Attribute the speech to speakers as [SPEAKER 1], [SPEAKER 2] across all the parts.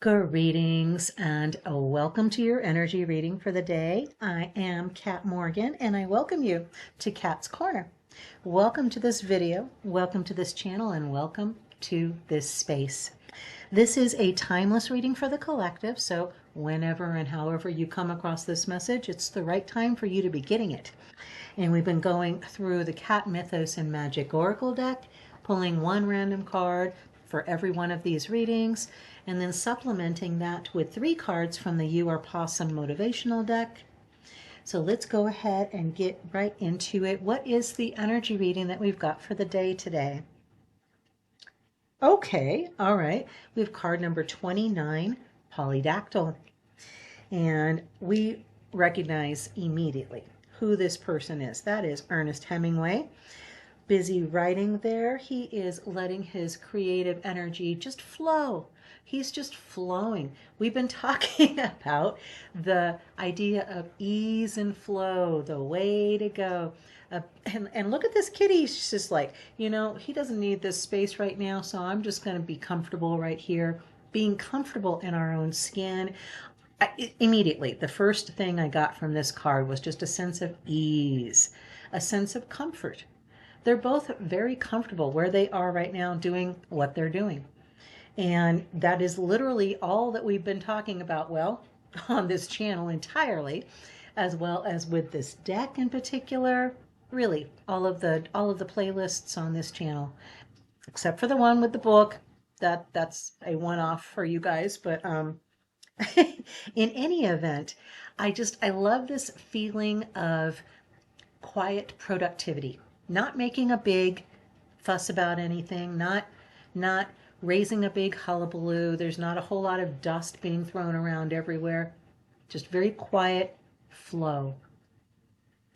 [SPEAKER 1] Greetings and welcome to your energy reading for the day. I am Cat Morgan and I welcome you to Cat's Corner. Welcome to this video, welcome to this channel, and welcome to this space. This is a timeless reading for the collective, so whenever and however you come across this message, it's the right time for you to be getting it. And we've been going through the Cat Mythos Magick Oracle deck, pulling one random card for every one of these readings, and then supplementing that with 3 cards from the Are Pawsome motivational deck. So let's go ahead and get right into it. What is the energy reading that we've got for the day today? Okay, all right. We have card number 29, Polydactyl. And we recognize immediately who this person is. That is Ernest Hemingway. Busy writing there. He is letting his creative energy just flow. He's just flowing. We've been talking about the idea of ease and flow, the way to go. And look at this kitty. She's just like, you know, he doesn't need this space right now, so I'm just going to be comfortable right here. Being comfortable in our own skin. Immediately, the first thing I got from this card was just a sense of ease, a sense of comfort. They're both very comfortable where they are right now doing what they're doing. And that is literally all that we've been talking about, well, on this channel entirely, as well as with this deck in particular. Really, all of the playlists on this channel, except for the one with the book. That's a one-off for you guys, but in any event, I love this feeling of quiet productivity. Not making a big fuss about anything, not raising a big hullabaloo. There's not a whole lot of dust being thrown around everywhere. Just very quiet flow.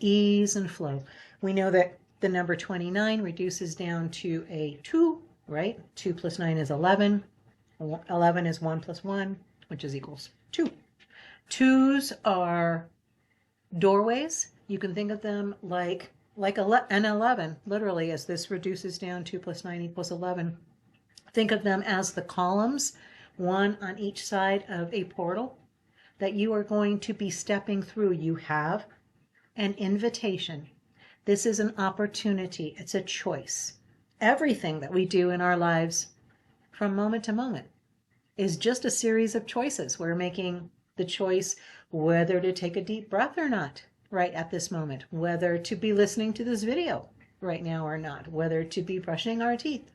[SPEAKER 1] Ease and flow. We know that the number 29 reduces down to a 2, right? 2 plus 9 is 11. 11 is 1 plus 1, which is equals 2. 2s are doorways. You can think of them like an 11, literally, as this reduces down. 2 plus 9 equals 11. Think of them as the columns, one on each side of a portal that you are going to be stepping through. You have an invitation. This is an opportunity. It's a choice. Everything that we do in our lives from moment to moment is just a series of choices. We're making the choice whether to take a deep breath or not right at this moment, whether to be listening to this video right now or not, whether to be brushing our teeth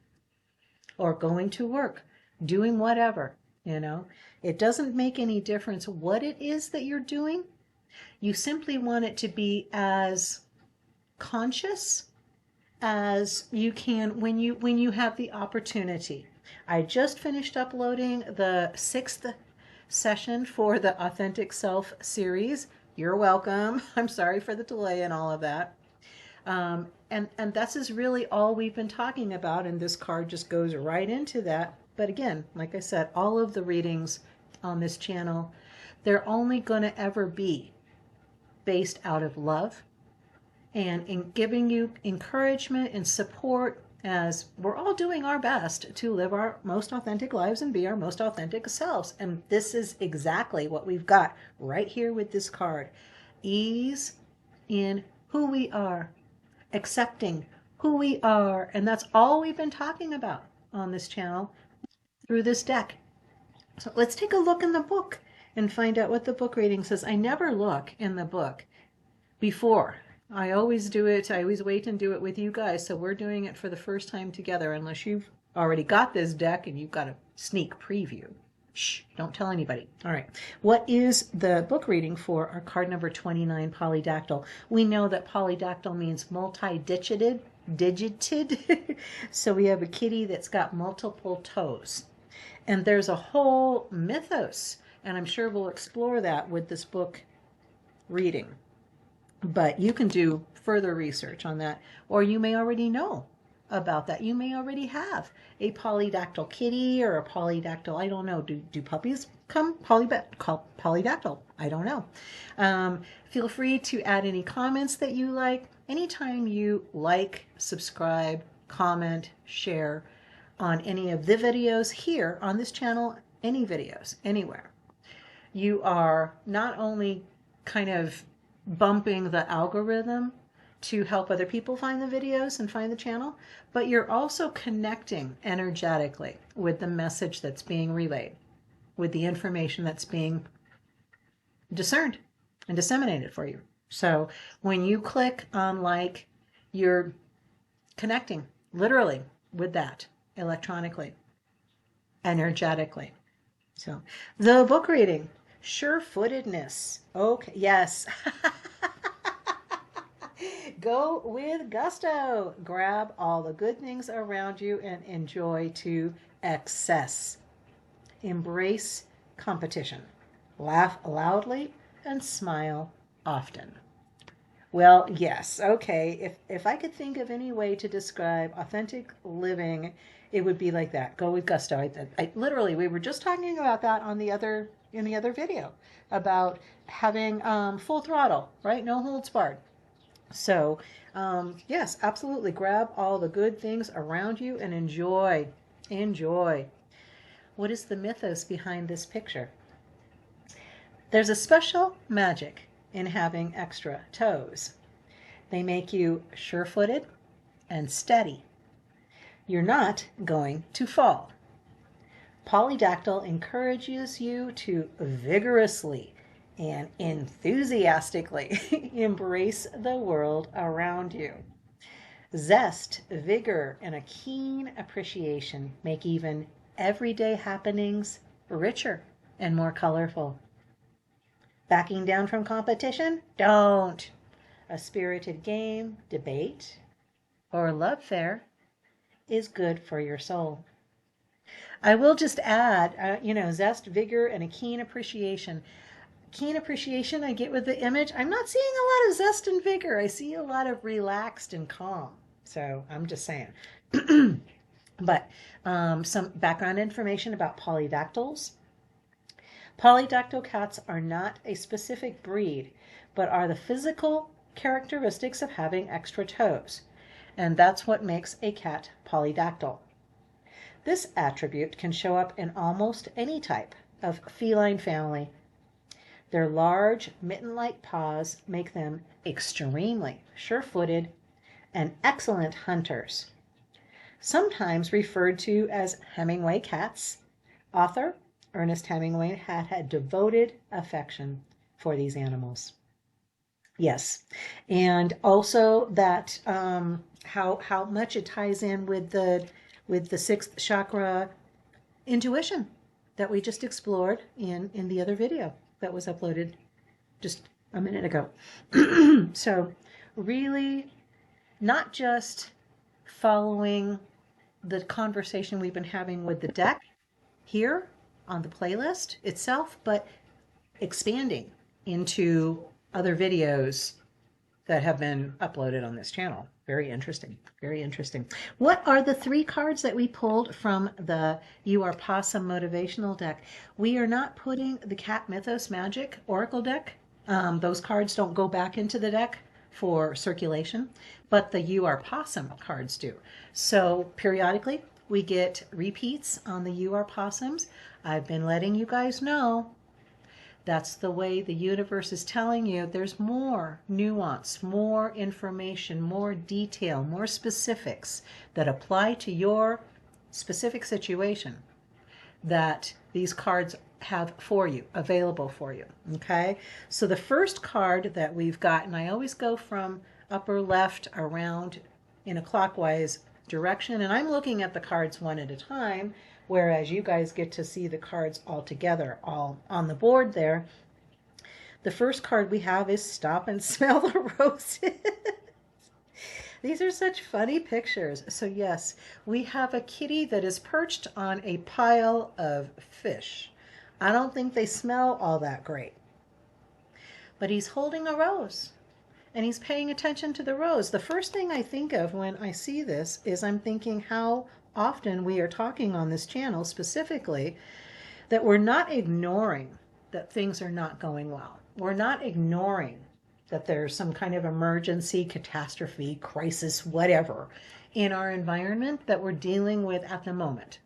[SPEAKER 1] or going to work, doing whatever, you know. It doesn't make any difference what it is that you're doing. You simply want it to be as conscious as you can when you have the opportunity. I just finished uploading the 6th session for the Authentic Self series. You're welcome. I'm sorry for the delay and all of that. And that's is really all we've been talking about, and this card just goes right into that. But again, like I said, all of the readings on this channel, they're only going to ever be based out of love and in giving you encouragement and support as we're all doing our best to live our most authentic lives and be our most authentic selves. And this is exactly what we've got right here with this card. Ease in who we are, accepting who we are. And that's all we've been talking about on this channel through this deck. So let's take a look in the book and find out what the book reading says. I never look in the book before. I always do it. I always wait and do it with you guys. So we're doing it for the first time together, unless you've already got this deck and you've got a sneak preview. Shh, don't tell anybody. All right. What is the book reading for our card number 29, Polydactyl? We know that polydactyl means multi-digited. So we have a kitty that's got multiple toes. And there's a whole mythos, and I'm sure we'll explore that with this book reading. But you can do further research on that, or you may already know about that. You may already have a polydactyl kitty or a polydactyl, I don't know. Do puppies come polydactyl? I don't know. Feel free to add any comments that you like. Anytime you like, subscribe, comment, share on any of the videos here on this channel any videos, anywhere, you are not only kind of bumping the algorithm to help other people find the videos and find the channel, but you're also connecting energetically with the message that's being relayed, with the information that's being discerned and disseminated for you. So when you click on like, you're connecting literally with that electronically, energetically. So the book reading, sure-footedness. Okay, yes. Go with gusto. Grab all the good things around you and enjoy to excess. Embrace competition. Laugh loudly and smile often. Well, yes, okay. If I could think of any way to describe authentic living, it would be like that. Go with gusto. I literally, we were just talking about that on the other in the other video about having full throttle, right? No holds barred. So, yes, absolutely. Grab all the good things around you and enjoy. Enjoy. What is the mythos behind this picture? There's a special magic in having extra toes. They make you sure-footed and steady. You're not going to fall. Polydactyl encourages you to vigorously and enthusiastically embrace the world around you. Zest, vigor, and a keen appreciation make even everyday happenings richer and more colorful. Backing down from competition? Don't. A spirited game, debate, or love affair is good for your soul. I will just add, zest, vigor, and a keen appreciation. Keen appreciation I get with the image. I'm not seeing a lot of zest and vigor. I see a lot of relaxed and calm. So I'm just saying. But some background information about polydactyls. Polydactyl cats are not a specific breed, but are the physical characteristics of having extra toes. And that's what makes a cat polydactyl. This attribute can show up in almost any type of feline family. Their large, mitten-like paws make them extremely sure-footed and excellent hunters. Sometimes referred to as Hemingway cats, author Ernest Hemingway had devoted affection for these animals. Yes, and also that how much it ties in with the sixth chakra intuition that we just explored in the other video that was uploaded just a minute ago. So really not just following the conversation we've been having with the deck here on the playlist itself, but expanding into other videos that have been uploaded on this channel. Very interesting. Very interesting. What are the 3 cards that we pulled from the Are Pawsome motivational deck? We are not putting the Cat Mythos Magick Oracle deck. Those cards don't go back into the deck for circulation, but the Are Pawsome cards do. So periodically we get repeats on the Are Pawsomes. I've been letting you guys know that's the way the universe is telling you there's more nuance, more information, more detail, more specifics that apply to your specific situation that these cards have for you, available for you. Okay, so the first card that we've got, and I always go from upper left around in a clockwise direction, and I'm looking at the cards one at a time, whereas you guys get to see the cards all together, all on the board there. The first card we have is Stop and Smell the Roses. These are such funny pictures. So yes, we have a kitty that is perched on a pile of fish. I don't think they smell all that great. But he's holding a rose, and he's paying attention to the rose. The first thing I think of when I see this is I'm thinking how often we are talking on this channel specifically that we're not ignoring that things are not going well. We're not ignoring that there's some kind of emergency, catastrophe, crisis, whatever in our environment that we're dealing with at the moment.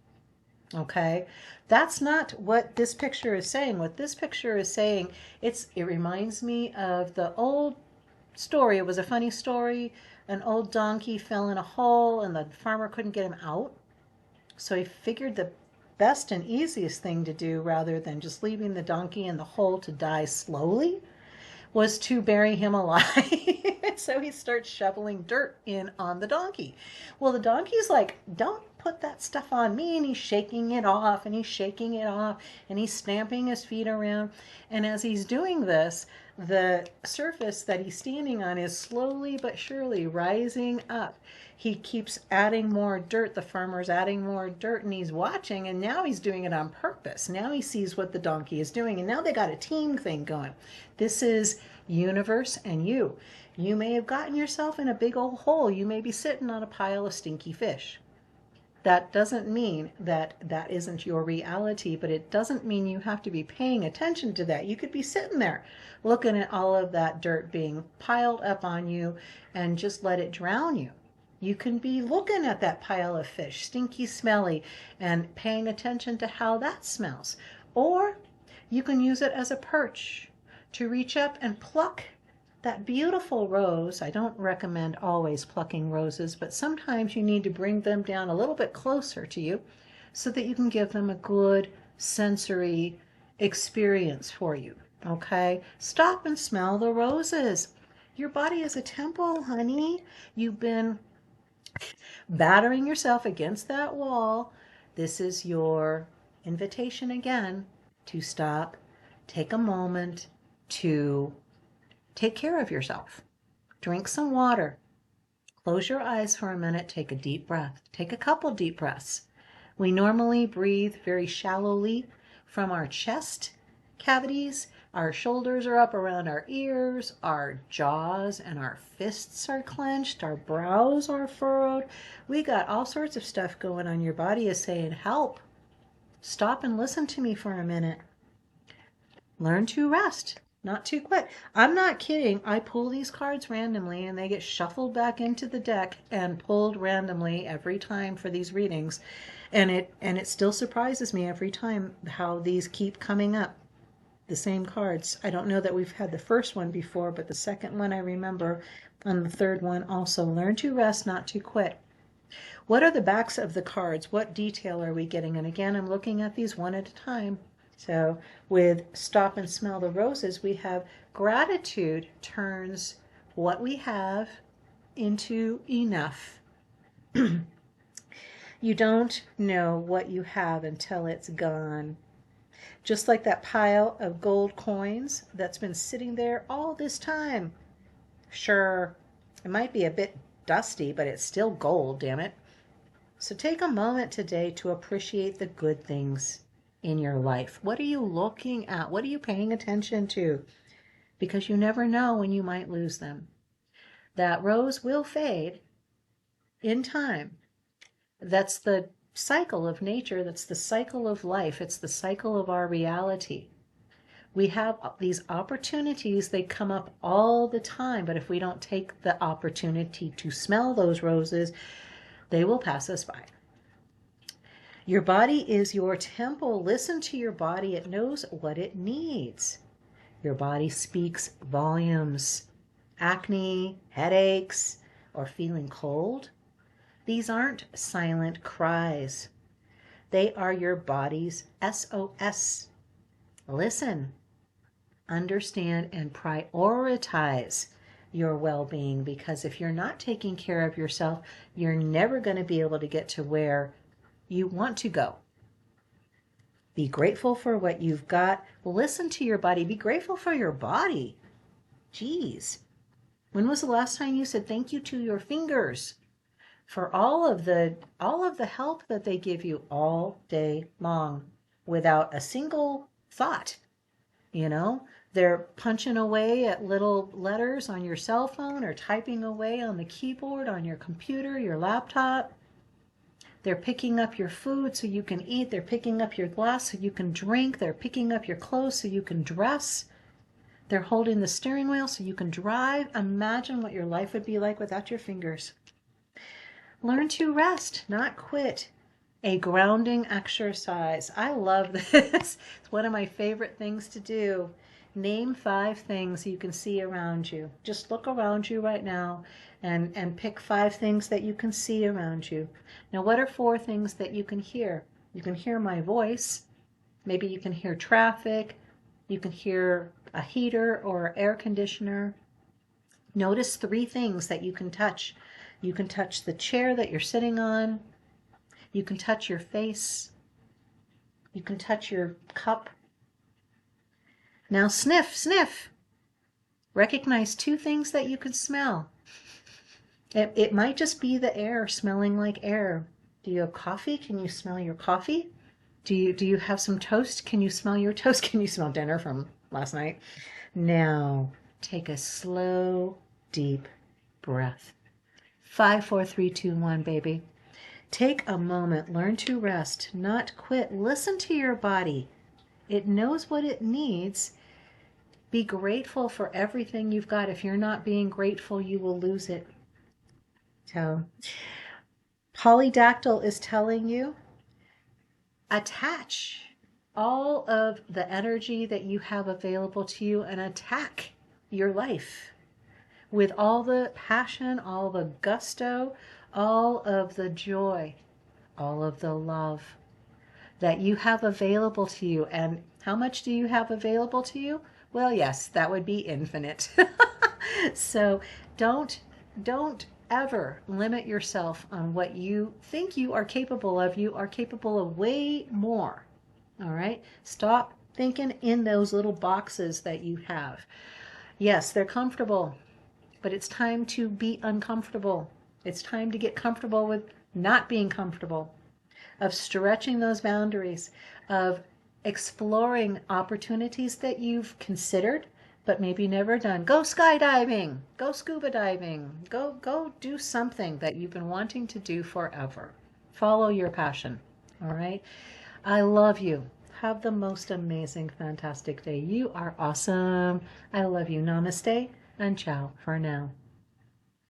[SPEAKER 1] Okay, that's not what this picture is saying. What this picture is saying, it reminds me of the old story. It was a funny story. An old donkey fell in a hole and the farmer couldn't get him out. So he figured the best and easiest thing to do, rather than just leaving the donkey in the hole to die slowly, was to bury him alive. So he starts shoveling dirt in on the donkey. Well, the donkey's like, don't put that stuff on me. And he's shaking it off and he's shaking it off and he's stamping his feet around. And as he's doing this, the surface that he's standing on is slowly but surely rising up. He keeps adding more dirt. The farmer's adding more dirt and he's watching, and now he's doing it on purpose. Now he sees what the donkey is doing, and now they got a team thing going. This is universe and you. You may have gotten yourself in a big old hole. You may be sitting on a pile of stinky fish. That doesn't mean that that isn't your reality, but it doesn't mean you have to be paying attention to that. You could be sitting there looking at all of that dirt being piled up on you and just let it drown you. You can be looking at that pile of fish, stinky, smelly, and paying attention to how that smells. Or you can use it as a perch to reach up and pluck that beautiful rose. I don't recommend always plucking roses, but sometimes you need to bring them down a little bit closer to you so that you can give them a good sensory experience for you. Okay? Stop and smell the roses. Your body is a temple, honey. You've been battering yourself against that wall. This is your invitation again to stop, take a moment to take care of yourself. Drink some water. Close your eyes for a minute. Take a deep breath. Take a couple deep breaths. We normally breathe very shallowly from our chest cavities. Our shoulders are up around our ears. Our jaws and our fists are clenched. Our brows are furrowed. We got all sorts of stuff going on. Your body is saying, help. Stop and listen to me for a minute. Learn to rest. Not too quick. I'm not kidding. I pull these cards randomly and they get shuffled back into the deck and pulled randomly every time for these readings. And it still surprises me every time how these keep coming up. The same cards. I don't know that we've had the first one before, but the second one I remember, and the third one also. Learn to rest, not to quit. What are the backs of the cards? What detail are we getting? And again, I'm looking at these one at a time. So with stop and smell the roses, we have gratitude turns what we have into enough. You don't know what you have until it's gone. Just like that pile of gold coins that's been sitting there all this time. Sure, it might be a bit dusty, but it's still gold, damn it. So take a moment today to appreciate the good things in your life. What are you looking at? What are you paying attention to? Because you never know when you might lose them. That rose will fade in time. That's the cycle of nature. That's the cycle of life. It's the cycle of our reality. We have these opportunities. They come up all the time. But if we don't take the opportunity to smell those roses, they will pass us by. Your body is your temple. Listen to your body. It knows what it needs. Your body speaks volumes. Acne, headaches, or feeling cold. These aren't silent cries. They are your body's SOS. Listen, understand, and prioritize your well-being, because if you're not taking care of yourself, you're never going to be able to get to where you want to go. Be grateful for what you've got. Listen to your body. Be grateful for your body. Geez. When was the last time you said thank you to your fingers for all of the help that they give you all day long without a single thought? You know, they're punching away at little letters on your cell phone or typing away on the keyboard on your computer, your laptop. They're picking up your food so you can eat. They're picking up your glass so you can drink. They're picking up your clothes so you can dress. They're holding the steering wheel so you can drive. Imagine what your life would be like without your fingers. Learn to rest, not quit. A grounding exercise. I love this. It's one of my favorite things to do. Name 5 things you can see around you. Just look around you right now and pick 5 things that you can see around you. Now, what are 4 things that you can hear? You can hear my voice. Maybe you can hear traffic. You can hear a heater or air conditioner. Notice 3 things that you can touch. You can touch the chair that you're sitting on. You can touch your face. You can touch your cup. Now sniff, sniff. Recognize 2 things that you can smell. It might just be the air smelling like air. Do you have coffee? Can you smell your coffee? Do you have some toast? Can you smell your toast? Can you smell dinner from last night? Now, take a slow, deep breath. 5, 4, 3, 2, 1, baby. Take a moment, learn to rest, not quit. Listen to your body. It knows what it needs. Be grateful for everything you've got. If you're not being grateful, you will lose it. So, Polydactyl is telling you, attach all of the energy that you have available to you and attack your life with all the passion, all the gusto, all of the joy, all of the love that you have available to you. And how much do you have available to you? Well, yes, that would be infinite. So don't ever limit yourself on what you think you are capable of. You are capable of way more. All right? Stop thinking in those little boxes that you have. Yes, they're comfortable, but it's time to be uncomfortable. It's time to get comfortable with not being comfortable, of stretching those boundaries, of exploring opportunities that you've considered but maybe never done. Go skydiving, go scuba diving, go do something that you've been wanting to do forever. Follow your passion, all right? I love you. Have the most amazing, fantastic day. You are awesome. I love you. Namaste and ciao for now.